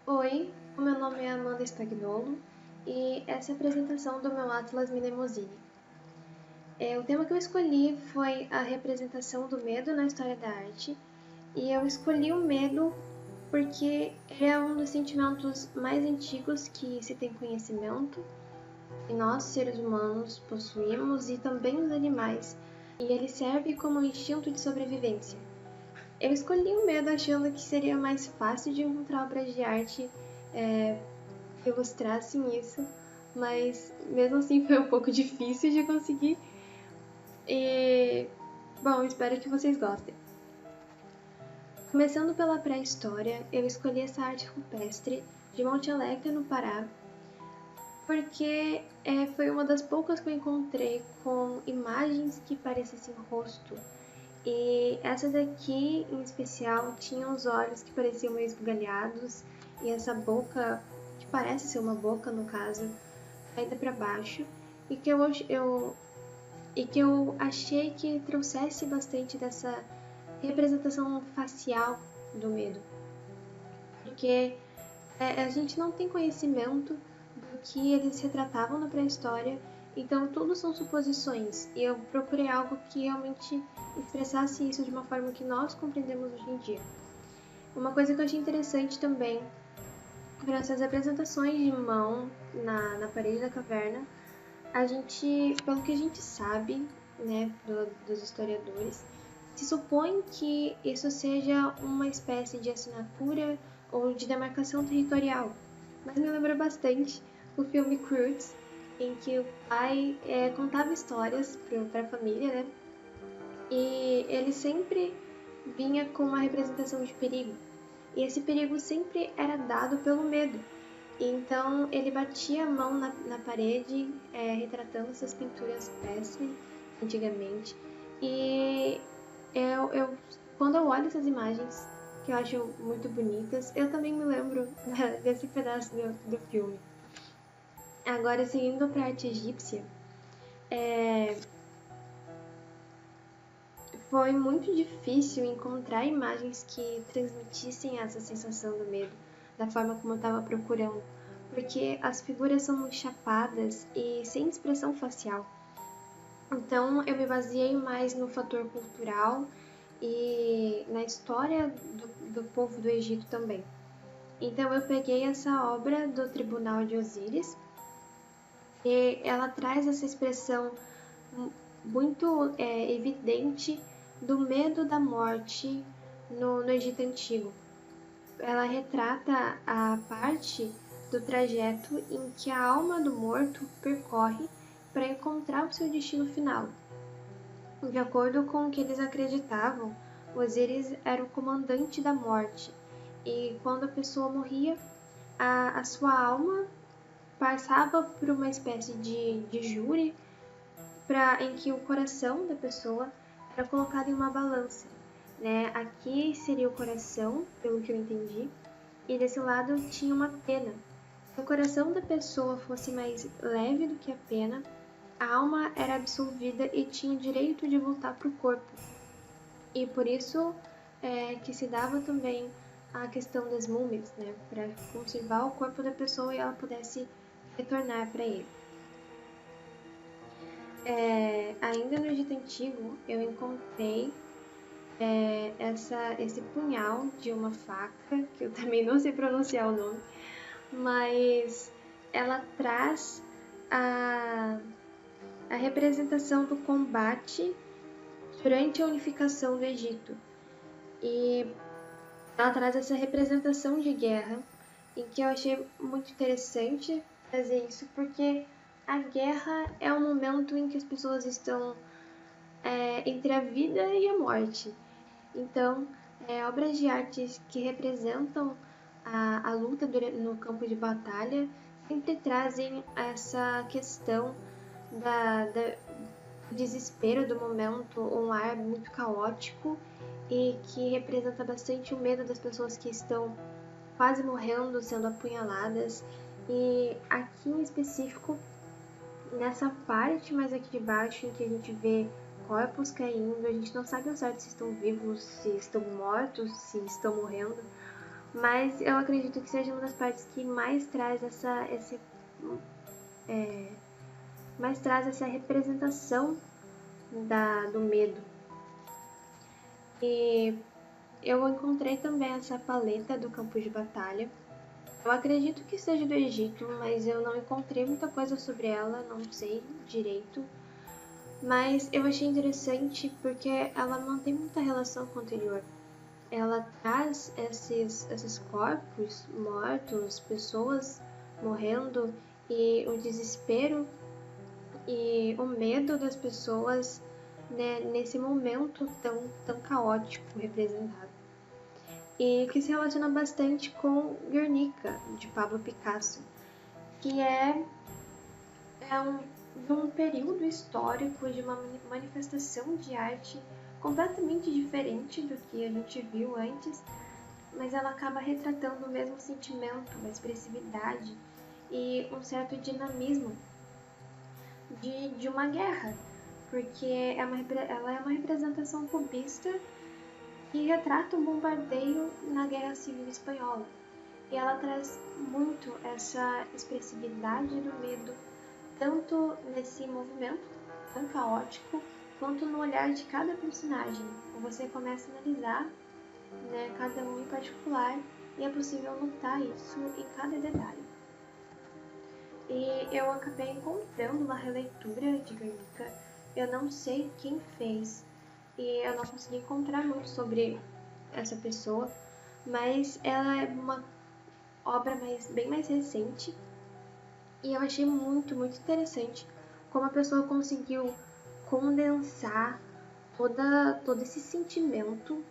Oi, o meu nome é Amanda Spagnolo e essa é a apresentação do meu Atlas Mnemosyne. O tema que eu escolhi foi a representação do medo na história da arte, e eu escolhi o medo porque ele é um dos sentimentos mais antigos que se tem conhecimento, que nós, seres humanos, possuímos e também os animais, e ele serve como um instinto de sobrevivência. Eu escolhi o medo achando que seria mais fácil de encontrar obras de arte que ilustrassem isso, mas mesmo assim foi um pouco difícil de conseguir. E, bom, espero que vocês gostem. Começando pela pré-história, eu escolhi essa arte rupestre de Monte Alegre, no Pará, porque foi uma das poucas que eu encontrei com imagens que parecessem rosto. E essa daqui, em especial, tinha os olhos que pareciam meio esbugalhados e essa boca, que parece ser uma boca no caso, caída para baixo, e que eu achei que trouxesse bastante dessa representação facial do medo, porque a gente não tem conhecimento do que eles retratavam na pré-história, então tudo são suposições, e eu procurei algo que realmente expressasse isso de uma forma que nós compreendemos hoje em dia. Uma coisa que eu achei interessante também foram essas representações de mão na parede da caverna. A gente, pelo que a gente sabe, né, dos historiadores, se supõe que isso seja uma espécie de assinatura ou de demarcação territorial, mas me lembra bastante o filme Croods, em que o pai contava histórias para a família, né? E ele sempre vinha com uma representação de perigo. E esse perigo sempre era dado pelo medo. Então ele batia a mão na parede, retratando essas pinturas péssimas antigamente. E quando eu olho essas imagens, que eu acho muito bonitas, eu também me lembro desse pedaço do filme. Agora, seguindo para a arte egípcia, foi muito difícil encontrar imagens que transmitissem essa sensação do medo, da forma como eu estava procurando, porque as figuras são muito chapadas e sem expressão facial. Então eu me baseei mais no fator cultural e na história do povo do Egito também. Então eu peguei essa obra do Tribunal de Osíris e ela traz essa expressão muito evidente do medo da morte no Egito Antigo. Ela retrata a parte do trajeto em que a alma do morto percorre para encontrar o seu destino final. De acordo com o que eles acreditavam, Osíris era o comandante da morte, e quando a pessoa morria, a sua alma passava por uma espécie de júri em que o coração da pessoa era colocado em uma balança. Né? Aqui seria o coração, pelo que eu entendi, e desse lado tinha uma pena. Se o coração da pessoa fosse mais leve do que a pena, a alma era absolvida e tinha o direito de voltar para o corpo. E por isso que se dava também a questão das múmias, né? Para conservar o corpo da pessoa e ela pudesse retornar para ele. Ainda no Egito Antigo, eu encontrei esse punhal de uma faca, que eu também não sei pronunciar o nome, mas ela traz a representação do combate durante a unificação do Egito. E ela traz essa representação de guerra, em que eu achei muito interessante fazer isso, porque a guerra é um momento em que as pessoas estão entre a vida e a morte. Então, obras de arte que representam a luta no campo de batalha sempre trazem essa questão do desespero do momento, um ar muito caótico e que representa bastante o medo das pessoas que estão quase morrendo, sendo apunhaladas. E aqui em específico, nessa parte mais aqui de baixo, em que a gente vê corpos caindo, a gente não sabe ao certo se estão vivos, se estão mortos, se estão morrendo, mas eu acredito que seja uma das partes que mais traz essa representação do medo. E eu encontrei também essa paleta do campo de batalha. Eu acredito que seja do Egito, mas eu não encontrei muita coisa sobre ela, não sei direito. Mas eu achei interessante porque ela não tem muita relação com o anterior. Ela traz esses corpos mortos, pessoas morrendo, e o desespero e o medo das pessoas, né, nesse momento tão caótico representado. E que se relaciona bastante com Guernica, de Pablo Picasso, que é de um período histórico, de uma manifestação de arte completamente diferente do que a gente viu antes, mas ela acaba retratando o mesmo sentimento, uma expressividade e um certo dinamismo de uma guerra, porque ela é uma representação cubista que retrata um bombardeio na Guerra Civil Espanhola. E ela traz muito essa expressividade do medo, tanto nesse movimento tão caótico, quanto no olhar de cada personagem. Você começa a analisar, né, cada um em particular, e é possível notar isso em cada detalhe. E eu acabei encontrando uma releitura de Guernica. Eu não sei quem fez, e eu não consegui encontrar muito sobre essa pessoa, mas ela é uma obra bem mais recente, e eu achei muito interessante como a pessoa conseguiu condensar todo esse sentimento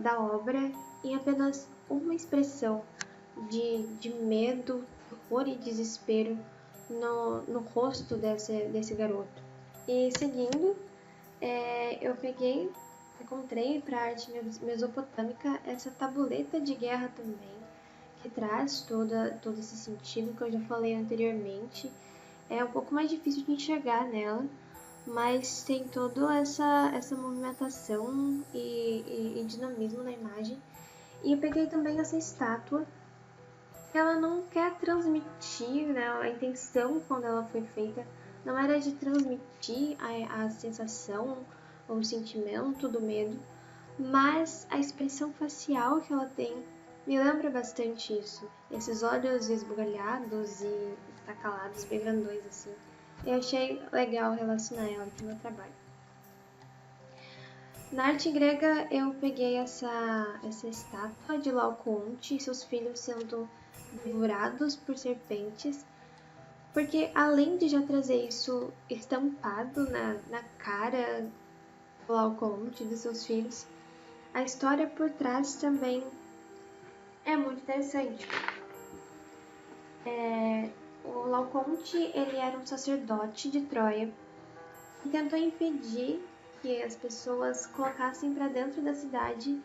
da obra em apenas uma expressão de medo, horror e desespero no rosto desse garoto. E seguindo, eu encontrei para a arte mesopotâmica essa tabuleta de guerra também, que traz todo esse sentido que eu já falei anteriormente. É um pouco mais difícil de enxergar nela, mas tem toda essa movimentação e dinamismo na imagem. E eu peguei também essa estátua, que ela não quer transmitir, né, a intenção quando ela foi feita não era de transmitir a sensação ou o sentimento do medo, mas a expressão facial que ela tem me lembra bastante isso. Esses olhos esbugalhados e estacalados, bem grandões assim. Eu achei legal relacionar ela com o meu trabalho. Na arte grega, eu peguei essa estátua de Laocoonte e seus filhos sendo devorados por serpentes, porque além de já trazer isso estampado na cara do Laocoonte e dos seus filhos, a história por trás também é muito interessante. O Laocoonte, ele era um sacerdote de Troia e tentou impedir que as pessoas colocassem para dentro da cidade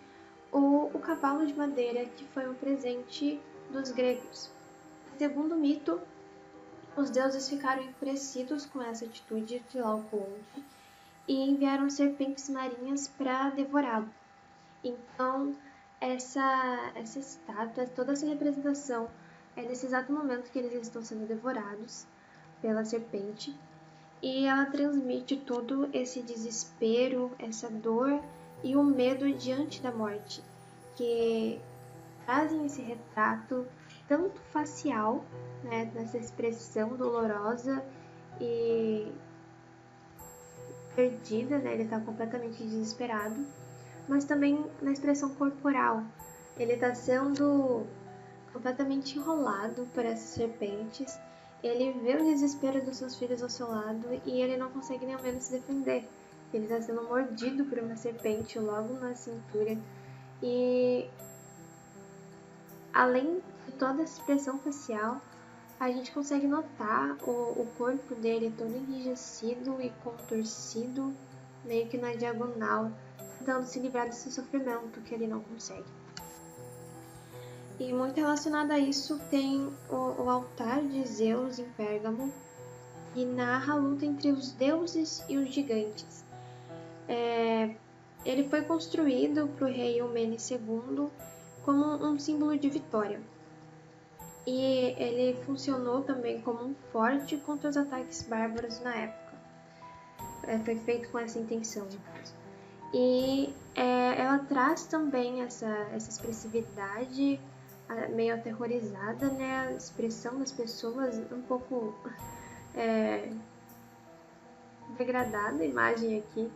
o cavalo de madeira que foi um presente dos gregos. Segundo o mito, os deuses ficaram enfurecidos com essa atitude de Laocoonte e enviaram serpentes marinhas para devorá-lo. Então, essa estátua, toda essa representação é nesse exato momento que eles estão sendo devorados pela serpente, e ela transmite todo esse desespero, essa dor e o medo diante da morte, que trazem esse retrato tanto facial, né, nessa expressão dolorosa e perdida, né, ele está completamente desesperado, mas também na expressão corporal. Ele está sendo completamente enrolado por essas serpentes, ele vê o desespero dos seus filhos ao seu lado e ele não consegue nem ao menos se defender. Ele está sendo mordido por uma serpente logo na cintura e, além de toda essa expressão facial, a gente consegue notar o corpo dele todo enrijecido e contorcido, meio que na diagonal, tentando se livrar desse sofrimento que ele não consegue. E muito relacionado a isso tem o altar de Zeus em Pérgamo, que narra a luta entre os deuses e os gigantes. Ele foi construído para o rei Eumene II como um símbolo de vitória. E ele funcionou também como um forte contra os ataques bárbaros na época. Foi feito com essa intenção, no caso. E ela traz também essa expressividade meio aterrorizada, né? A expressão das pessoas um pouco degradada, a imagem aqui,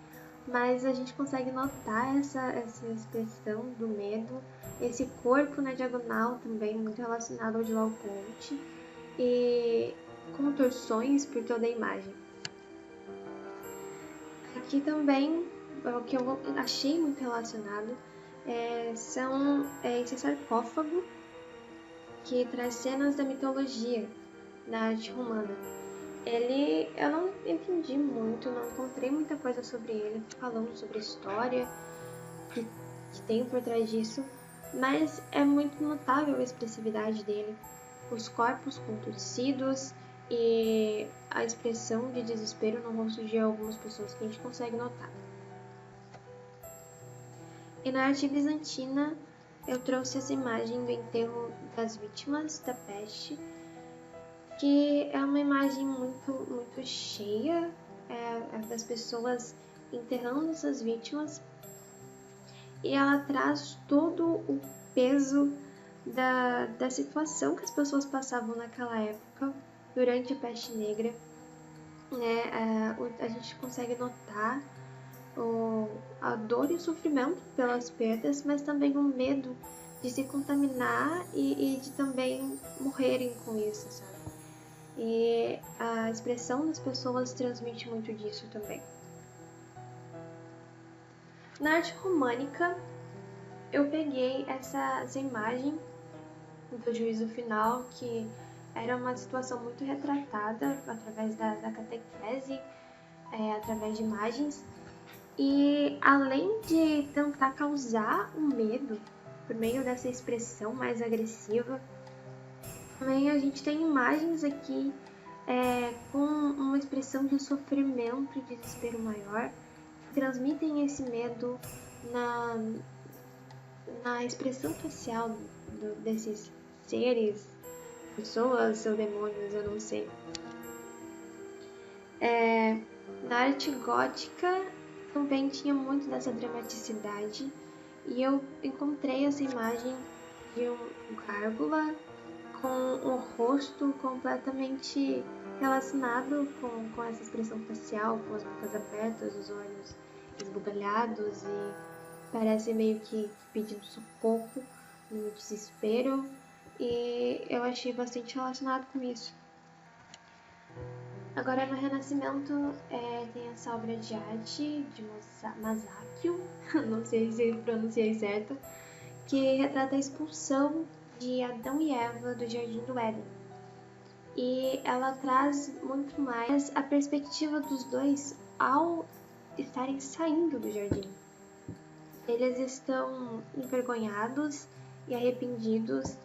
mas a gente consegue notar essa expressão do medo, esse corpo na diagonal também muito relacionado ao de Laocoonte e contorções por toda a imagem. Aqui também, o que eu achei muito relacionado são esse sarcófago que traz cenas da mitologia da arte romana. Eu não entendi muito, não encontrei muita coisa sobre ele, falando sobre a história que tem por trás disso, mas é muito notável a expressividade dele, os corpos contorcidos e a expressão de desespero no rosto de algumas pessoas que a gente consegue notar. E na arte bizantina, eu trouxe essa imagem do enterro das vítimas da peste, que é uma imagem muito cheia das pessoas enterrando essas vítimas, e ela traz todo o peso da situação que as pessoas passavam naquela época, durante a peste negra, né? A gente consegue notar a dor e o sofrimento pelas perdas, mas também o medo de se contaminar e de também morrerem com isso, sabe? E a expressão das pessoas transmite muito disso também. Na arte românica, eu peguei essa imagem do juízo final, que era uma situação muito retratada através da catequese, através de imagens. E além de tentar causar um medo por meio dessa expressão mais agressiva, também a gente tem imagens aqui com uma expressão de sofrimento e desespero maior, que transmitem esse medo na expressão facial desses seres, pessoas ou demônios, eu não sei. Na arte gótica também tinha muito dessa dramaticidade, e eu encontrei essa imagem de um gárgula com o rosto completamente relacionado com essa expressão facial, com as bocas abertas, os olhos esbugalhados, e parece meio que pedindo socorro, no desespero, e eu achei bastante relacionado com isso. Agora, no Renascimento, tem essa obra de arte de Masaccio, não sei se pronunciei certo, que retrata a expulsão de Adão e Eva do Jardim do Éden. E ela traz muito mais a perspectiva dos dois ao estarem saindo do jardim. Eles estão envergonhados e arrependidos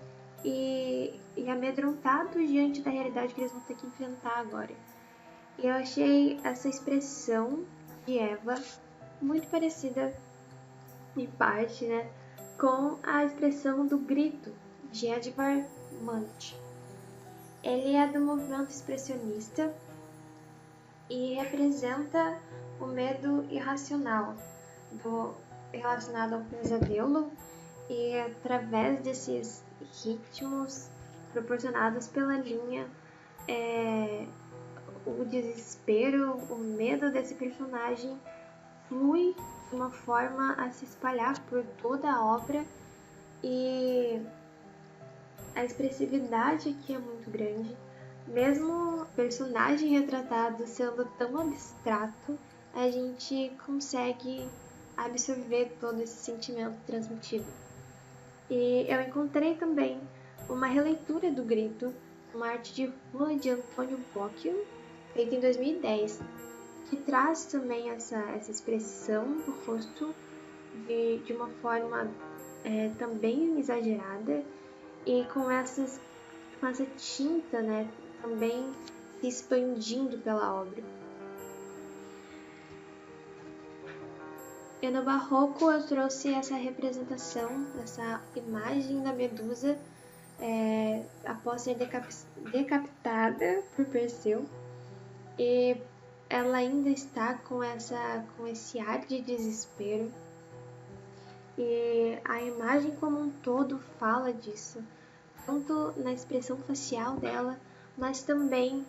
e amedrontados diante da realidade que eles vão ter que enfrentar agora. E eu achei essa expressão de Eva muito parecida, em parte, né, com a expressão do grito de Edvard Munch. Ele é do movimento expressionista e representa o medo irracional relacionado ao pesadelo, e através desses ritmos proporcionados pela linha, o desespero, o medo desse personagem flui de uma forma a se espalhar por toda a obra, e a expressividade aqui é muito grande. Mesmo o personagem retratado sendo tão abstrato, a gente consegue absorver todo esse sentimento transmitido. E eu encontrei também uma releitura do grito, uma arte de rua de Antônio Bocchio, feita em 2010, que traz também essa expressão do rosto de uma forma também exagerada, e com essa tinta, né, também se expandindo pela obra. E no Barroco eu trouxe essa representação, essa imagem da Medusa após ser decapitada por Perseu. E ela ainda está com esse ar de desespero. E a imagem como um todo fala disso, tanto na expressão facial dela, mas também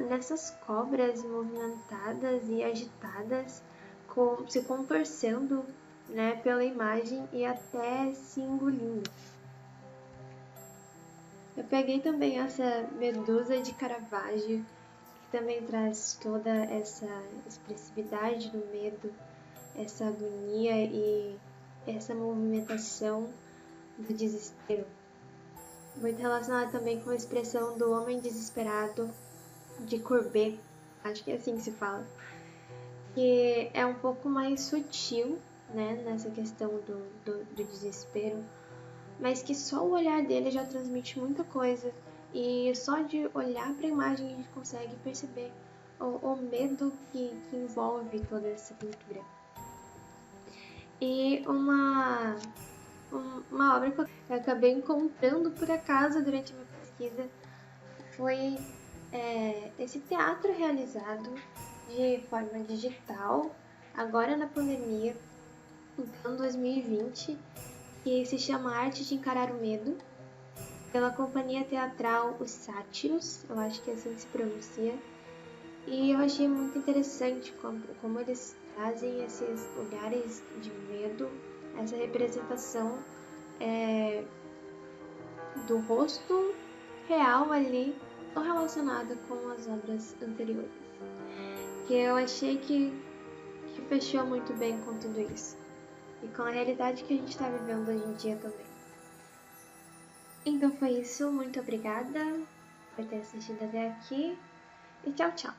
nessas cobras movimentadas e agitadas, se contorcendo, né, pela imagem e até se engolindo. Eu peguei também essa Medusa de Caravaggio, que também traz toda essa expressividade do medo, essa agonia e essa movimentação do desespero. Muito relacionada também com a expressão do homem desesperado de Courbet, acho que é assim que se fala, que é um pouco mais sutil, né, nessa questão do desespero, mas que só o olhar dele já transmite muita coisa, e só de olhar para a imagem a gente consegue perceber o medo que envolve toda essa pintura. E uma obra que eu acabei encontrando por acaso durante a minha pesquisa foi esse teatro realizado de forma digital, agora na pandemia, então 2020, que se chama Arte de Encarar o Medo, pela companhia teatral Os Sátiros, eu acho que é assim que se pronuncia, e eu achei muito interessante como eles trazem esses olhares de medo, essa representação do rosto real ali, tão relacionada com as obras anteriores, que eu achei que fechou muito bem com tudo isso, e com a realidade que a gente está vivendo hoje em dia também. Então foi isso, muito obrigada por ter assistido até aqui, e tchau, tchau!